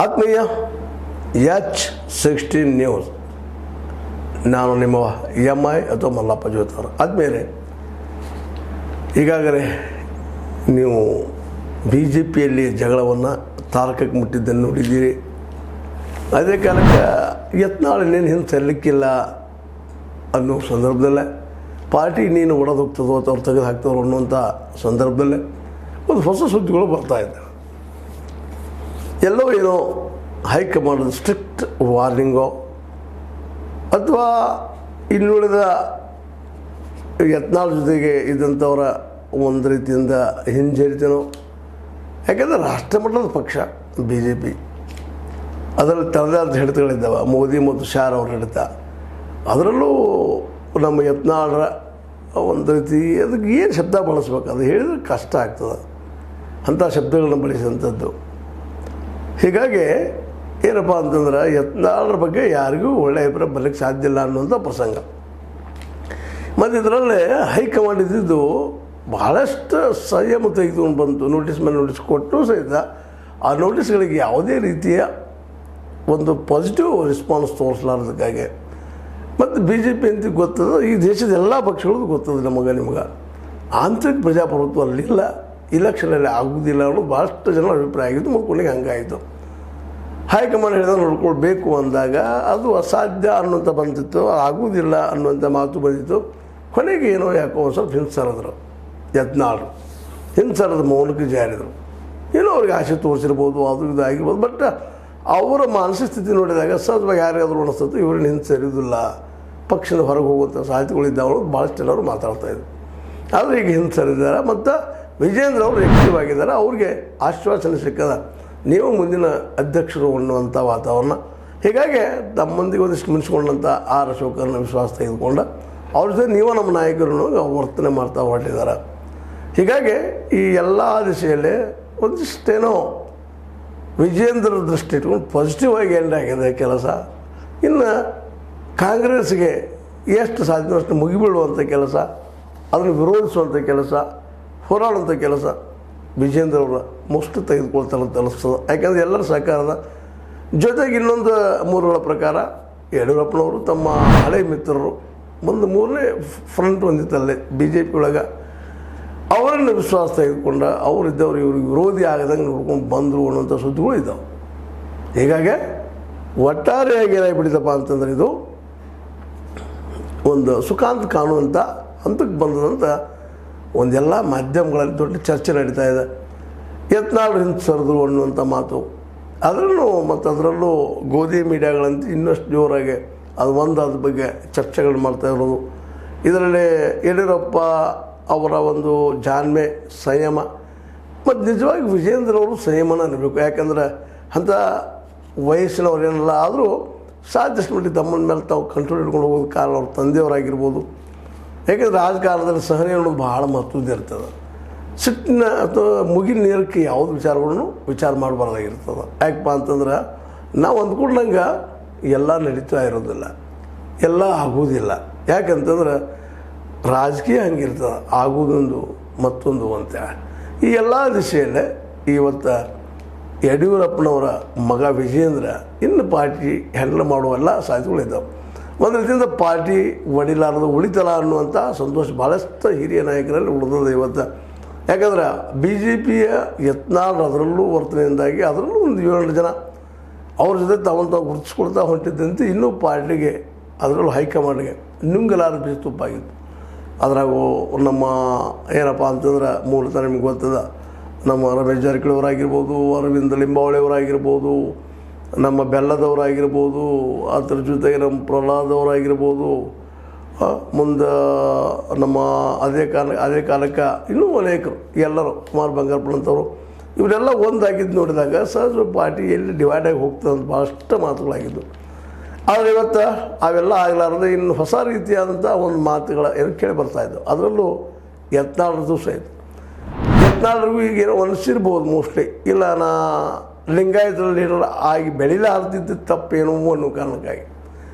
ಆತ್ಮೀಯ H16 news, ನಾನು ನಿಮ್ಮ MI ಅಥವಾ ಮಲ್ಲಪ್ಪ ಜೋತಾರ. ಆದಮೇಲೆ ಈಗಾಗಲೇ ನೀವು BJPಯಲ್ಲಿ ಜಗಳವನ್ನು ತಾರಕಕ್ಕೆ ಮುಟ್ಟಿದ್ದನ್ನು ನೋಡಿದ್ದೀರಿ. ಅದೇ ಕಾಲಕ್ಕೆ ಯತ್ನಾಳ್ ಇನ್ನೇನು ಹಿಂದೆ ಸಲ್ಲಕ್ಕಿಲ್ಲ ಅನ್ನೋ ಸಂದರ್ಭದಲ್ಲೇ ಪಾರ್ಟಿ ನೀನು ಒಡೆದು ಹೋಗ್ತದೋ ಅಥವಾ ಅವ್ರು ತೆಗೆದು ಹಾಕ್ತವ್ರು ಅನ್ನುವಂಥ ಸಂದರ್ಭದಲ್ಲೇ ಒಂದು ಹೊಸ ಸುದ್ದಿಗಳು ಬರ್ತಾಯಿದ್ದಾವೆ. ಎಲ್ಲೋ ಏನೋ ಹೈಕಮಾಂಡ್ ಸ್ಟ್ರಿಕ್ಟ್ ವಾರ್ನಿಂಗೋ ಅಥವಾ ಇನ್ನುಳಿದ ಯತ್ನಾಳ್ ಜೊತೆಗೆ ಇದ್ದಂಥವರ ಒಂದು ರೀತಿಯಿಂದ ಹಿಂಜರಿತನೋ. ಯಾಕೆಂದರೆ ರಾಷ್ಟ್ರಮಟ್ಟದ ಪಕ್ಷ BJP, ಅದರಲ್ಲಿ ತರದಾದ ಹಿಡಿತಗಳಿದ್ದಾವೆ. ಮೋದಿ ಮತ್ತು ಶಾರ್ ಅವ್ರ ಹಿಡಿತ, ಅದರಲ್ಲೂ ನಮ್ಮ ಯತ್ನಾಳರ ಒಂದು ರೀತಿ ಅದಕ್ಕೆ ಏನು ಶಬ್ದ ಬಳಸ್ಬೇಕು ಅದು ಹೇಳಿದ್ರೆ ಕಷ್ಟ ಆಗ್ತದೆ, ಅಂಥ ಶಬ್ದಗಳನ್ನ ಬಳಸಿದಂಥದ್ದು. ಹೀಗಾಗಿ ಏನಪ್ಪ ಅಂತಂದ್ರೆ ಯತ್ನಾಳರ ಬಗ್ಗೆ ಯಾರಿಗೂ ಒಳ್ಳೆಯ ಅಭಿಪ್ರಾಯ ಬರಲಿಕ್ಕೆ ಸಾಧ್ಯ ಇಲ್ಲ ಅನ್ನುವಂಥ ಪ್ರಸಂಗ. ಮತ್ತು ಇದರಲ್ಲೇ ಹೈಕಮಾಂಡ್ ಇದ್ದಿದ್ದು ಬಹಳಷ್ಟು ಸಂಯಮ ತೆಗೆದುಕೊಂಡು ಬಂತು. ನೋಟಿಸ್ ಮೇಲೆ ನೋಟಿಸ್ ಕೊಟ್ಟು ಸಹಿತ ಆ ನೋಟಿಸ್ಗಳಿಗೆ ಯಾವುದೇ ರೀತಿಯ ಒಂದು ಪಾಸಿಟಿವ್ ರೆಸ್ಪಾನ್ಸ್ ತೋರಿಸಲಾರದಕ್ಕಾಗಿ. ಮತ್ತು BJP ಅಂತ ಗೊತ್ತದ, ಈ ದೇಶದ ಎಲ್ಲ ಪಕ್ಷಗಳದ್ದು ಗೊತ್ತದ ನಿಮಗೆ ಆಂತರಿಕ ಪ್ರಜಾಪ್ರಭುತ್ವ ಅಲ್ಲಿಲ್ಲ, ಇಲೆಕ್ಷನಲ್ಲಿ ಆಗುವುದಿಲ್ಲ ಅನ್ನೋದು ಭಾಳಷ್ಟು ಜನ ಅಭಿಪ್ರಾಯ ಆಗಿತ್ತು. ಮತ್ತು ಕೊನೆಗೆ ಹಂಗಾಯಿತು. ಹೈಕಮಾಂಡ್ ಹೇಳಿದ ನೋಡ್ಕೊಳ್ಬೇಕು ಅಂದಾಗ ಅದು ಅಸಾಧ್ಯ ಅನ್ನುವಂಥ ಬಂದಿತ್ತು, ಆಗುವುದಿಲ್ಲ ಅನ್ನುವಂಥ ಮಾತು ಬಂದಿತ್ತು. ಕೊನೆಗೆ ಏನೋ ಯಾಕೋ ಒಂದು ಸ್ವಲ್ಪ ಹಿಂಸರಿದ್ರು ಯತ್ನಾಳರು, ಹಿಂಸರದ ಮೌನಕ್ಕೆ ಜಾರಿದರು. ಏನೋ ಅವ್ರಿಗೆ ಆಸೆ ತೋರಿಸಿರ್ಬೋದು, ಅದು ಇದು ಆಗಿರ್ಬೋದು. ಬಟ್ ಅವರ ಮಾನಸಿಕ ಸ್ಥಿತಿ ನೋಡಿದಾಗ ಸಹಜವಾಗಿ ಯಾರಿಗಾದ್ರೂ ಅನಿಸ್ತದೆ ಇವ್ರನ್ನ ಹಿಂಸರಿಯೋದಿಲ್ಲ, ಪಕ್ಷದ ಹೊರಗೆ ಹೋಗುವಂಥ ಸಾಧ್ಯತೆಗಳಿದ್ದಾವೆ ಭಾಳಷ್ಟು ಎಲ್ಲರೂ ಮಾತಾಡ್ತಾಯಿದ್ರು. ಆದರೆ ಈಗ ಹಿಂಸರಿದ್ದಾರೆ. ಮತ್ತು ವಿಜೇಂದ್ರ ಅವರು ಆ್ಯಕ್ಟಿವ್ ಆಗಿದ್ದಾರೆ. ಅವ್ರಿಗೆ ಆಶ್ವಾಸನೆ ಸಿಕ್ಕದ, ನೀವು ಮುಂದಿನ ಅಧ್ಯಕ್ಷರು ಅನ್ನುವಂಥ ವಾತಾವರಣ. ಹೀಗಾಗಿ ತಮ್ಮೊಂದಿಗೆ ಒಂದಿಷ್ಟು ಮುನಿಸ್ಕೊಂಡಂಥ ಆರ್ ಅಶೋಕರನ್ನ ವಿಶ್ವಾಸ ತೆಗೆದುಕೊಂಡ ಅವ್ರ ಜೊತೆ ನೀವು ನಮ್ಮ ನಾಯಕರನ್ನು ವರ್ತನೆ ಮಾಡ್ತಾ ಹೊರಟಿದ್ದಾರೆ. ಹೀಗಾಗಿ ಈ ಎಲ್ಲ ದಿಶೆಯಲ್ಲಿ ಒಂದಿಷ್ಟೇನೋ ವಿಜೇಂದ್ರ ದೃಷ್ಟಿ ಇಟ್ಕೊಂಡು ಪಾಸಿಟಿವ್ ಆಗಿ ಎಂಡ್ ಆಗಿದೆ ಕೆಲಸ. ಇನ್ನು ಕಾಂಗ್ರೆಸ್ಗೆ ಎಷ್ಟು ಸಾಧ್ಯವೋ ಅಷ್ಟು ಮುಗಿಬೀಳುವಂಥ ಕೆಲಸ, ಅದನ್ನು ವಿರೋಧಿಸುವಂಥ ಕೆಲಸ, ಹೋರಾಡುವಂಥ ಕೆಲಸ ವಿಜೇಂದ್ರ ಅವರ ಮುಷ್ಟು ತೆಗೆದುಕೊಳ್ತಾರೆ ಅಂತ ಅನಿಸ್ತದೆ. ಯಾಕೆಂದರೆ ಎಲ್ಲರ ಸಹಕಾರದ ಜೊತೆಗೆ ಇನ್ನೊಂದು ಮೂಲಗಳ ಪ್ರಕಾರ ಯಡಿಯೂರಪ್ಪನವರು ತಮ್ಮ ಹಳೆ ಮಿತ್ರರು ಒಂದು ಮೂರನೇ ಫ್ರಂಟ್ ಹೊಂದಿತ್ತಲ್ಲೇ BJP ಒಳಗೆ, ಅವರನ್ನು ವಿಶ್ವಾಸ ತೆಗೆದುಕೊಂಡ ಅವರಿದ್ದವರು ಇವ್ರಿಗೆ ವಿರೋಧಿ ಆಗದಂಗೆ ನೋಡ್ಕೊಂಡು ಬಂದರು ಅನ್ನೋಂಥ ಸುದ್ದಿಗಳು ಇದ್ದಾವೆ. ಹೀಗಾಗಿ ಒಟ್ಟಾರೆಯಾಗಿ ಏನಾಗಿಬಿಟ್ಟಿದಪ್ಪ ಅಂತಂದ್ರೆ ಇದು ಒಂದು ಸುಖಾಂತ ಕಾಣುವಂಥ ಹಂತಕ್ಕೆ ಬಂದದಂತ ಒಂದೆಲ್ಲ ಮಾಧ್ಯಮಗಳಲ್ಲಿ ದೊಡ್ಡ ಚರ್ಚೆ ನಡೀತಾ ಇದೆ. ಯತ್ನಾಳ್ ಹಿಂದೆ ಸರಿದ್ರು ಅನ್ನುವಂಥ ಮಾತು ಅದರಲ್ಲೂ, ಮತ್ತು ಅದರಲ್ಲೂ ಗೋಧಿ ಮೀಡಿಯಾಗಳಂತ ಇನ್ನಷ್ಟು ಜೋರಾಗಿ ಅದು ಅದ್ರ ಬಗ್ಗೆ ಚರ್ಚೆಗಳು ಮಾಡ್ತಾ ಇರೋದು. ಇದರಲ್ಲಿ ಯಡಿಯೂರಪ್ಪ ಅವರ ಒಂದು ಜಾಣ್ಮೆ, ಸಂಯಮ, ಮತ್ತು ನಿಜವಾಗಿ ವಿಜೇಂದ್ರ ಅವರು ಸಂಯಮನ ಅನ್ನಬೇಕು. ಯಾಕಂದರೆ ಅಂಥ ವಯಸ್ಸಿನವ್ರೇನಲ್ಲ, ಆದರೂ ಸಾಧ್ಯಷ್ಟು ಮಟ್ಟಿಗೆ ತಮ್ಮನ ಮೇಲೆ ತಾವು ಕಂಟ್ರೋಲ್ ಹಿಡ್ಕೊಂಡು ಹೋಗೋದು ಕಾರಣ ಅವ್ರ ತಂದೆಯವರಾಗಿರ್ಬೋದು. ಯಾಕೆಂದರೆ ರಾಜಕಾರಣದಲ್ಲಿ ಸಹನೆ ಅನ್ನೋದು ಭಾಳ ಮಹತ್ವದ ಇರ್ತದೆ. ಸಿಟ್ಟಿನ ಅಥವಾ ಮುಗಿನ ನೀರಕ್ಕೆ ಯಾವುದು ವಿಚಾರಗಳನ್ನು ವಿಚಾರ ಮಾಡಬಾರ್ದಾಗಿರ್ತದೆ. ಯಾಕಪ್ಪ ಅಂತಂದ್ರೆ ನಾವು ಅಂದ್ಕೊಂಡಂಗೆ ಎಲ್ಲ ನಡೀತಾ ಇರೋದಿಲ್ಲ, ಎಲ್ಲ ಆಗೋದಿಲ್ಲ. ಯಾಕಂತಂದ್ರೆ ರಾಜಕೀಯ ಹಂಗಿರ್ತದೆ, ಆಗೋದೊಂದು ಮತ್ತೊಂದು ಅಂತ. ಈ ಎಲ್ಲ ದಿಶೆಯಲ್ಲೇ ಇವತ್ತು ಯಡಿಯೂರಪ್ಪನವರ ಮಗ ವಿಜೇಂದ್ರ ಇನ್ನು ಪಾರ್ಟಿ ಹ್ಯಾಂಡಲ್ ಮಾಡುವೆಲ್ಲ ಸಾಧ್ಯತೆಗಳಿದ್ದಾವೆ. ಒಂದು ರೀತಿಯಿಂದ ಪಾರ್ಟಿ ಒಡಿಲಾರದು ಉಳಿತಲ್ಲ ಅನ್ನುವಂಥ ಸಂತೋಷ ಭಾಳಷ್ಟು ಹಿರಿಯ ನಾಯಕರಲ್ಲಿ ಉಳಿದದ ಇವತ್ತು. ಯಾಕಂದ್ರೆ BJPಯ ಯತ್ನಾಳ್ ಅದರಲ್ಲೂ ವರ್ತನೆಯಿಂದಾಗಿ ಅದರಲ್ಲೂ ಒಂದು 7 ಜನ ಅವ್ರ ಜೊತೆ ತಾವಂತ ಗುರುತಿಸ್ಕೊಳ್ತಾ ಹೊಂಟಿದ್ದಂತೆ ಇನ್ನೂ ಪಾರ್ಟಿಗೆ ಅದರಲ್ಲೂ ಹೈಕಮಾಂಡ್ಗೆ ನುಂಗಲಾರ ಬೀಜ ತುಪ್ಪಾಗಿತ್ತು. ಅದ್ರಾಗೂ ನಮ್ಮ ಏನಪ್ಪ ಅಂತಂದ್ರೆ ಮೂಲತಃ ನಿಮ್ಗೆ ಗೊತ್ತದ, ನಮ್ಮ ರಮೇಶ್ ಜಾರಕಿಹೊಳಿ ಅವರಾಗಿರ್ಬೋದು, ಅರವಿಂದ ಲಿಂಬಾವಳಿ ಅವರಾಗಿರ್ಬೋದು, ನಮ್ಮ ಬೆಲ್ಲದವರಾಗಿರ್ಬೋದು, ಅದ್ರ ಜೊತೆಗೆ ನಮ್ಮ ಪ್ರಹ್ಲಾದ್ ಅವರಾಗಿರ್ಬೋದು, ಮುಂದೆ ನಮ್ಮ ಅದೇ ಕಾಲಕ್ಕೆ ಇನ್ನೂ ಅನೇಕರು ಎಲ್ಲರೂ ಕುಮಾರ್ ಬಂಗಾರಪ್ಪನಂಥವ್ರು ಇವರೆಲ್ಲ ಒಂದಾಗಿದ್ದು ನೋಡಿದಾಗ ಸಹಜ ಪಾರ್ಟಿ ಎಲ್ಲಿ ಡಿವೈಡ್ ಆಗಿ ಹೋಗ್ತದೆ ಅಂತ ಭಾಳಷ್ಟು ಮಾತುಗಳಾಗಿದ್ದು. ಆದರೆ ಇವತ್ತು ಅವೆಲ್ಲ ಆಗಲಾರದೆ ಇನ್ನು ಹೊಸ ರೀತಿಯಾದಂಥ ಒಂದು ಮಾತುಗಳ ಏನು ಕೇಳಿ ಬರ್ತಾಯಿದ್ದವು. ಅದರಲ್ಲೂ ಯತ್ನಾಳರದ್ದು ಸಹಿತ ಯತ್ನಾಳರಿಗೂ ಈಗೇನೋ ಅನಿಸಿರ್ಬೋದು ಮೋಸ್ಟ್ಲಿ, ಇಲ್ಲ ನಾ ಲಿಂಗಾಯತರ ಲೀಡರ್ ಆಗಿ ಬೆಳಿಲಾರ್ದಿದ್ದು ತಪ್ಪೇನೋ ಅನ್ನೋ ಕಾರಣಕ್ಕಾಗಿ.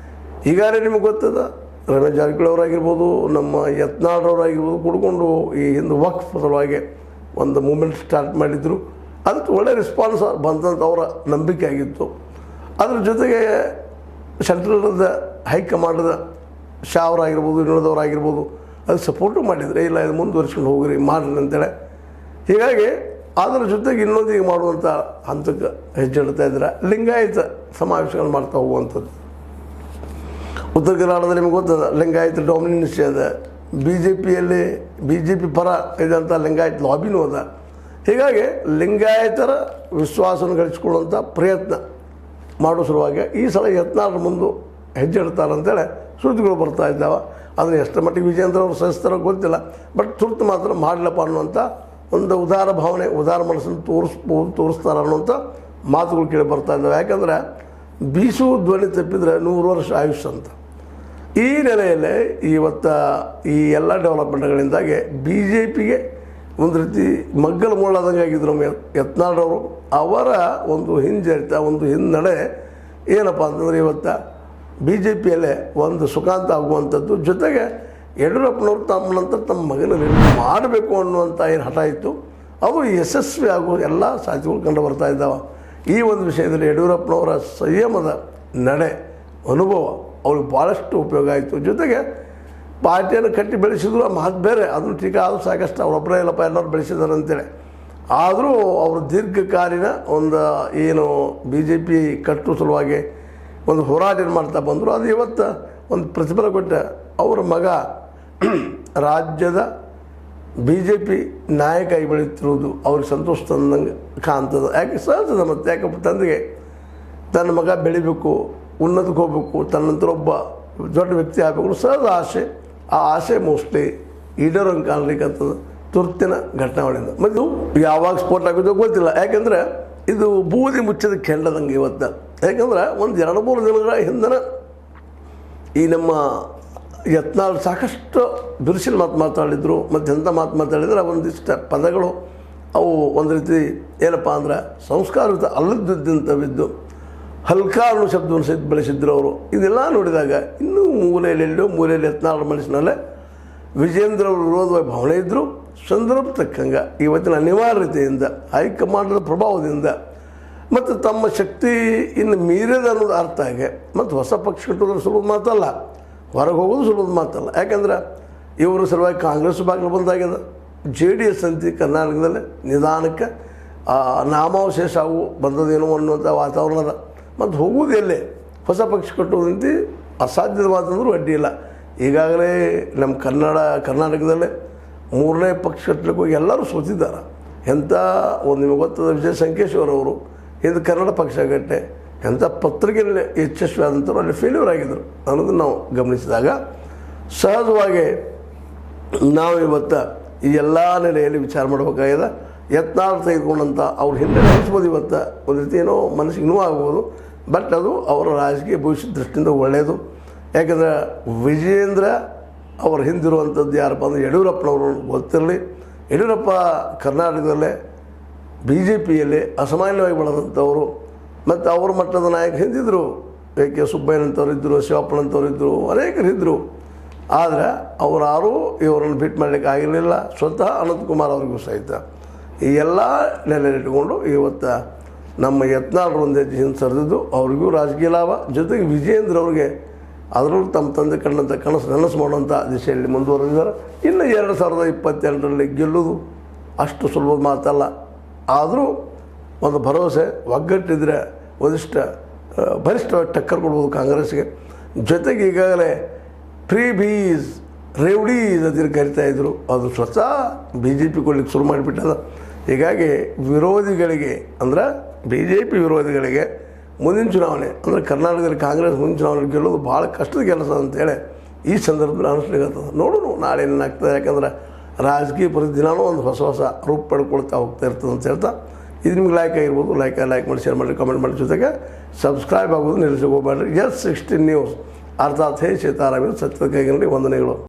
ಈಗಾಗಲೇ ನಿಮಗೆ ಗೊತ್ತದ, ರಮೇಶ್ ಜಾರಕಿಹೊಳಿ ಅವರಾಗಿರ್ಬೋದು, ನಮ್ಮ ಯತ್ನಾಳ್ ಅವರಾಗಿರ್ಬೋದು, ಕುಡ್ಕೊಂಡು ಈ ಹಿಂದೆ ವಕ್ಫ್ ಸಲುವಾಗಿ ಒಂದು ಮೂಮೆಂಟ್ ಸ್ಟಾರ್ಟ್ ಮಾಡಿದ್ರು. ಅದಕ್ಕೆ ಒಳ್ಳೆ ರೆಸ್ಪಾನ್ಸ್ ಬಂದಂಥ ಅವರ ನಂಬಿಕೆ ಆಗಿತ್ತು. ಅದ್ರ ಜೊತೆಗೆ ಸೆಂಟ್ರಲ್ದ ಹೈಕಮಾಂಡದ ಶಾ ಅವರಾಗಿರ್ಬೋದು, ಇನ್ನುಳಿದವರಾಗಿರ್ಬೋದು ಅದು ಸಪೋರ್ಟು ಮಾಡಿದರೆ, ಇಲ್ಲ ಇದು ಮುಂದುವರಿಸ್ಕೊಂಡು ಹೋಗ್ರಿ ಮಾಡಿರಿ ಅಂತೇಳಿ. ಹೀಗಾಗಿ ಅದರ ಜೊತೆಗೆ ಇನ್ನೊಂದು ಈಗ ಮಾಡುವಂಥ ಹಂತಕ್ಕೆ ಹೆಜ್ಜೆ ಇಡ್ತಾ ಇದ್ದಾರೆ. ಲಿಂಗಾಯತ ಸಮಾವೇಶಗಳು ಮಾಡ್ತಾ ಹೋಗುವಂಥದ್ದು. ಉತ್ತರ ಕರ್ನಾಟಕದಲ್ಲಿ ನಿಮಗೆ ಗೊತ್ತದ, ಲಿಂಗಾಯತ ಡಾಮಿನೆನ್ಸಿ ಅದ. ಬಿ ಜೆ ಪಿ ಪರ ಇದಂಥ ಲಿಂಗಾಯತ ಲಾಬಿನೂ ಅದ. ಹೀಗಾಗಿ ಲಿಂಗಾಯತರ ವಿಶ್ವಾಸವನ್ನು ಗಳಿಸ್ಕೊಳ್ಳುವಂಥ ಪ್ರಯತ್ನ ಮಾಡೋ ಸಲುವಾಗಿ ಈ ಸಲ ಯತ್ನಾಳ್ ಮುಂದೆ ಹೆಜ್ಜೆ ಇಡ್ತಾರೆ ಅಂತೇಳಿ ಸುದ್ದಿಗಳು ಬರ್ತಾ ಇದ್ದಾವೆ. ಅದನ್ನು ಎಷ್ಟು ಮಟ್ಟಿಗೆ ವಿಜೇಂದ್ರ ಅವರು ಸಹಿಸ್ತಾರೋ ಗೊತ್ತಿಲ್ಲ, ಬಟ್ ತುರ್ತು ಮಾತ್ರ ಮಾಡಲಪ್ಪ ಅನ್ನುವಂಥ ಒಂದು ಉದಾರ ಭಾವನೆ, ಉದಾರ ಮನಸ್ಸನ್ನು ತೋರಿಸ್ತಾರೆ ಅನ್ನುವಂಥ ಮಾತುಗಳು ಕೇಳಿ ಬರ್ತಾ ಇದ್ದಾವೆ. ಯಾಕಂದರೆ ಬೀಸು ಧ್ವನಿ ತಪ್ಪಿದರೆ 100 ವರ್ಷ ಆಯುಷ್ ಅಂತ. ಈ ನೆಲೆಯಲ್ಲೇ ಇವತ್ತು ಈ ಎಲ್ಲ ಡೆವಲಪ್ಮೆಂಟ್ಗಳಿಂದಾಗಿ ಬಿ ಜೆ ಪಿಗೆ ಒಂದು ರೀತಿ ಮಗ್ಗಲು ಮುಳ್ಳಾದಂಗೆ ಆಗಿದ್ರು ನಮ್ಮ ಯತ್ನಾಳ್ ಅವರ ಒಂದು ಹಿಂಜರಿತ, ಒಂದು ಹಿನ್ನಡೆ ಏನಪ್ಪ ಅಂತಂದರೆ ಇವತ್ತು ಬಿ ಜೆ ಪಿಯಲ್ಲೇ ಒಂದು ಸುಖಾಂತ ಆಗುವಂಥದ್ದು. ಜೊತೆಗೆ ಯಡಿಯೂರಪ್ಪನವರು ತಮ್ಮ ನಂತರ ತಮ್ಮ ಮಗನಲ್ಲಿ ಮಾಡಬೇಕು ಅನ್ನುವಂಥ ಏನು ಹಠ ಇತ್ತು, ಅದು ಯಶಸ್ವಿ ಆಗುವ ಎಲ್ಲ ಸಾಧ್ಯತೆಗಳು ಕಂಡು ಬರ್ತಾ ಇದ್ದಾವೆ. ಈ ಒಂದು ವಿಷಯದಲ್ಲಿ ಯಡಿಯೂರಪ್ಪನವರ ಸಂಯಮದ ನಡೆ, ಅನುಭವ ಅವ್ರಿಗೆ ಭಾಳಷ್ಟು ಉಪಯೋಗ ಆಯಿತು. ಜೊತೆಗೆ ಪಾರ್ಟಿಯನ್ನು ಕಟ್ಟಿ ಬೆಳೆಸಿದ್ರು ಆ ಮಾತು ಬೇರೆ, ಅದನ್ನು ಟೀಕಾ ಆದರೂ ಸಾಕಷ್ಟು ಅವರೊಬ್ಬರೇ ಇಲ್ಲಪ್ಪ ಎಲ್ಲರೂ ಬೆಳೆಸಿದ್ದಾರೆ ಅಂತೇಳಿ. ಆದರೂ ಅವರು ದೀರ್ಘಕಾಲೀನ ಒಂದು ಏನು ಬಿ ಜೆ ಪಿ ಕಟ್ಟುವ ಸಲುವಾಗಿ ಒಂದು ಹೋರಾಟ ಮಾಡ್ತಾ ಬಂದರು. ಅದು ಇವತ್ತು ಒಂದು ಪ್ರತಿಫಲ ಕೊಟ್ಟ ಅವರ ಮಗ ರಾಜ್ಯದ ಬಿ ಜೆ ಪಿ ನಾಯಕ ಆಗಿ ಬೆಳೀತಿರುವುದು ಅವ್ರಿಗೆ ಸಂತೋಷ ತಂದಂಗೆ ಕಾಣ್ತದೆ. ಯಾಕೆ ಸಹಜದ, ಮತ್ತು ಯಾಕಪ್ಪ ತಂದೆಗೆ ತನ್ನ ಮಗ ಬೆಳಿಬೇಕು, ಉನ್ನತಕ್ಕೆ ಹೋಗಬೇಕು, ತನ್ನಂತರ ಒಬ್ಬ ದೊಡ್ಡ ವ್ಯಕ್ತಿ ಆಗಬೇಕು ಸಹಜ ಆಸೆ. ಆ ಆಸೆ ಮೋಸ್ಟ್ಲಿ ಈಡೇರೋಂಗೆ ಕಾಣಲಿಕ್ಕಂಥದ್ದು ತುರ್ತಿನ ಘಟನಾವಳಿಂದ. ಮತ್ತು ಯಾವಾಗ ಸ್ಫೋಟ ಆಗೋದು ಗೊತ್ತಿಲ್ಲ, ಯಾಕೆಂದರೆ ಇದು ಬೂದಿ ಮುಚ್ಚಿದ ಕೆಂಡದಂಗೆ ಇವತ್ತು. ಯಾಕಂದ್ರೆ ಒಂದು 2-3 ದಿನಗಳ ಹಿಂದಿನ ಈ ನಮ್ಮ ಯತ್ನಾಳ್ ಸಾಕಷ್ಟು ಬಿರುಸಿನ ಮಾತಾಡಿದರು. ಮತ್ತು ಎಂಥ ಮಾತಾಡಿದ್ರೆ ಒಂದಿಷ್ಟು ಪದಗಳು ಅವು ಒಂದು ರೀತಿ ಏನಪ್ಪ ಅಂದ್ರೆ ಸಂಸ್ಕಾರಯುತ ಅಲ್ಲದಿದ್ದಂಥವಿದ್ದು ಹಲ್ಕಾ ಅನ್ನೋ ಶಬ್ದವನ್ನು ಸಹಿತ ಬಳಸಿದ್ರು ಅವರು. ಇದೆಲ್ಲ ನೋಡಿದಾಗ ಇನ್ನೂ ಮೂಲೆಯಲ್ಲಿ ಯತ್ನಾಳ್ ಮನಸ್ಸಿನಲ್ಲೇ ವಿಜೇಂದ್ರ ಅವರು ವಿರೋಧವಾಗಿ ಭಾವನೆ ಇದ್ದರು. ಸಂದರ್ಭ ತಕ್ಕಂಗೆ ಇವತ್ತಿನ ಅನಿವಾರ್ಯತೆಯಿಂದ, ಹೈಕಮಾಂಡದ ಪ್ರಭಾವದಿಂದ ಮತ್ತು ತಮ್ಮ ಶಕ್ತಿ ಇನ್ನು ಮೀರಿದ ಅನ್ನೋದು ಅರ್ಥ ಆಗಿ ಮತ್ತು ಹೊಸ ಪಕ್ಷ ಕಟ್ಟೋದ್ರ ಸುಲಭದ ಮಾತಲ್ಲ, ಹೊರಗೆ ಹೋಗೋದು ಸುಲಭದ ಮಾತಲ್ಲ. ಯಾಕಂದ್ರೆ ಇವರು ಸಲುವಾಗಿ ಕಾಂಗ್ರೆಸ್ ಬಾಗಿಲು ಬಂದಾಗ್ಯದ. JDS ಅಂತಿ ಕರ್ನಾಟಕದಲ್ಲಿ ನಿಧಾನಕ್ಕೆ ನಾಮಾವಶೇಷ ಅವು ಬಂದದೇನೋ ಅನ್ನುವಂಥ ವಾತಾವರಣದ. ಮತ್ತು ಹೋಗುವುದು ಎಲ್ಲೇ ಹೊಸ ಪಕ್ಷ ಕಟ್ಟೋದಂತೆ ಅಸಾಧ್ಯದ ಮಾತಂದ್ರೂ ಅಡ್ಡಿ ಇಲ್ಲ. ಈಗಾಗಲೇ ನಮ್ಮ ಕರ್ನಾಟಕದಲ್ಲೇ 3ನೇ ಪಕ್ಷ ಕಟ್ಟಲಿಕ್ಕೆ ಹೋಗಿ ಎಲ್ಲರೂ ಸೋತಿದ್ದಾರೆ. ಎಂಥ ಒಂದು ನಿಮಗೆ ಗೊತ್ತದ ವಿಜಯ ಸಂಕೇಶ್ವರ್ ಅವರು ಇದು ಕನ್ನಡ ಪಕ್ಷ ಕಟ್ಟೆ ಎಂಥ ಪತ್ರಿಕೆಯಲ್ಲಿ ಯಶಸ್ವಿ ಆದಂಥವ್ರು ಅಲ್ಲಿ ಫೇಲ್ಯೂರ್ ಆಗಿದ್ದರು ಅನ್ನೋದನ್ನು ನಾವು ಗಮನಿಸಿದಾಗ ಸಹಜವಾಗಿ ನಾವು ಇವತ್ತು ಈ ಎಲ್ಲ ನೆಲೆಯಲ್ಲಿ ವಿಚಾರ ಮಾಡಬೇಕಾಗಿದೆ. ಯತ್ನಾಳ್ ತೆಗೆದುಕೊಂಡಂಥ ಅವ್ರ ಹಿಂದೆ ಅನಿಸ್ಬೋದು ಇವತ್ತು ಒಂದು ರೀತಿ ಏನೋ ಮನಸ್ಸಿಗೆ ನೋವು ಆಗ್ಬೋದು, ಬಟ್ ಅದು ಅವರ ರಾಜಕೀಯ ಭವಿಷ್ಯದ ದೃಷ್ಟಿಯಿಂದ ಒಳ್ಳೆಯದು. ಯಾಕಂದರೆ ವಿಜೇಂದ್ರ ಅವ್ರ ಹಿಂದಿರುವಂಥದ್ದು ಯಾರಪ್ಪ ಅಂದರೆ ಯಡಿಯೂರಪ್ಪನವರು ಗೊತ್ತಿರಲಿ. ಯಡಿಯೂರಪ್ಪ ಕರ್ನಾಟಕದಲ್ಲೇ ಬಿ ಜೆ ಪಿಯಲ್ಲಿ ಅಸಾಮಾನ್ಯವಾಗಿ ಬೆಳೆದಂಥವರು ಮತ್ತು ಅವ್ರ ಮಟ್ಟದ ನಾಯಕ ಹಿಂದಿದ್ದರು. ಕೆ ಸುಬ್ಬಯ್ಯನಂಥವ್ರು ಇದ್ದರು, ಶಿವಪ್ಪನಂಥವ್ರು ಇದ್ದರು, ಅನೇಕರಿದ್ದರು. ಆದರೆ ಅವರಾರೂ ಇವರನ್ನು ಬಿಟ್ಟು ಮಾಡಲಿಕ್ಕೆ ಆಗಿರಲಿಲ್ಲ. ಸ್ವತಃ ಅನಂತಕುಮಾರ್ ಅವರಿಗೂ ಸಹಿತ ಈ ಎಲ್ಲ ನೆಲೆಯಿಟ್ಟುಕೊಂಡು ಇವತ್ತು ನಮ್ಮ ಯತ್ನಾಳ್ ಒಂದು ಹೆಜ್ಜೆ ಹಿಂದೆ ಸರಿದಿದ್ದು ಅವರಿಗೂ ರಾಜಕೀಯ ಲಾಭ. ಜೊತೆಗೆ ವಿಜೇಂದ್ರ ಅವ್ರಿಗೆ ಅದರಲ್ಲೂ ತಮ್ಮ ತಂದೆ ಕಂಡಂಥ ನನಸು ಮಾಡುವಂಥ ದಿಶೆಯಲ್ಲಿ ಮುಂದುವರೆದಿದ್ದಾರೆ. ಇನ್ನು 2022ರಲ್ಲಿ ಗೆಲ್ಲೋದು ಅಷ್ಟು ಸುಲಭದ ಮಾತಲ್ಲ. ಆದರೂ ಒಂದು ಭರವಸೆ, ಒಗ್ಗಟ್ಟಿದ್ರೆ ಒಂದಿಷ್ಟು ಬಲಿಷ್ಠವಾಗಿ ಟಕ್ಕರ್ ಕೊಡ್ಬೋದು ಕಾಂಗ್ರೆಸ್ಗೆ. ಜೊತೆಗೆ ಈಗಾಗಲೇ ಪ್ರೀಬೀಸ್ ರೇವಡೀಸ್ ಅಂತ ಕರಿತಾಯಿದ್ರು, ಅದು ಸ್ವತಃ ಬಿ ಜೆ ಪಿ ಕೊಡ್ಲಿಕ್ಕೆ ಶುರು ಮಾಡಿಬಿಟ್ಟದ. ಹೀಗಾಗಿ ವಿರೋಧಿಗಳಿಗೆ ಅಂದರೆ ಬಿ ಜೆ ಪಿ ವಿರೋಧಿಗಳಿಗೆ ಮುಂದಿನ ಚುನಾವಣೆ ಅಂದರೆ ಕರ್ನಾಟಕದಲ್ಲಿ ಕಾಂಗ್ರೆಸ್ ಮುಂದಿನ ಚುನಾವಣೆ ಗೆಲ್ಲೋದು ಭಾಳ ಕಷ್ಟದ ಕೆಲಸ ಅಂತೇಳಿ ಈ ಸಂದರ್ಭದಲ್ಲಿ ಅನಿಸ್ಲಿಕ್ಕತ್ತದ. ನೋಡೋಣ ನಾಳೆ ಏನಾಗ್ತದೆ. ಯಾಕಂದ್ರೆ ರಾಜಕೀಯ ಪ್ರತಿದಿನವೂ ಒಂದು ಹೊಸ ರೂಪ ಪಡ್ಕೊಳ್ತಾ ಹೋಗ್ತಾ ಇರ್ತದೆ ಅಂತ ಹೇಳ್ತಾ, ಇದು ನಿಮ್ಗೆ ಲೈಕ್ ಆಗಿರ್ಬೋದು. ಲೈಕ್ ಮಾಡಿ, ಶೇರ್ ಮಾಡಿ, ಕಮೆಂಟ್ ಮಾಡಿ. ಜೊತೆಗೆ ಸಬ್ಸ್ಕ್ರೈಬ್ ಆಗೋದು ನಿಲ್ಲಿಸೋಕೆ ಹೋಗಬೇಡ್ರಿ. S16 ನ್ಯೂಸ್ ಅರ್ಥಾತ್ ಹೇ ಸೀತಾರಾಮ ಸತ್ಯದ ಕೈಗನ್ನಡಿ ವಂದನೆಗಳು.